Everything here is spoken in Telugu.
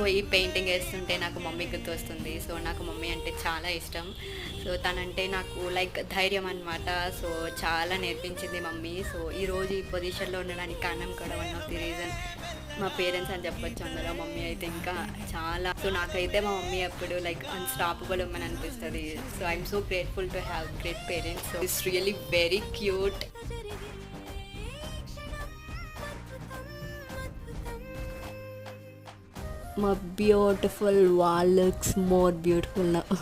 సో ఈ పెయింటింగ్ వేస్తుంటే నాకు మమ్మీ గుర్తొస్తుంది. సో నాకు మమ్మీ అంటే చాలా ఇష్టం. సో తనంటే నాకు లైక్ ధైర్యం అనమాట. సో చాలా నేర్పించింది మమ్మీ. సో ఈరోజు ఈ పొజిషన్‌లో ఉండడానికి కారణం కూడా వన్ ఆఫ్ ది రీజన్ మా పేరెంట్స్ అని చెప్పొచ్చు అందులో. మమ్మీ అయితే ఇంకా చాలా. సో నాకైతే మా మమ్మీ ఎప్పుడు లైక్ అన్‌స్టాపబుల్ వుమన్ అనిపిస్తది. So I am so grateful to have great parents. So it's really very cute. My beautiful wall looks more beautiful now.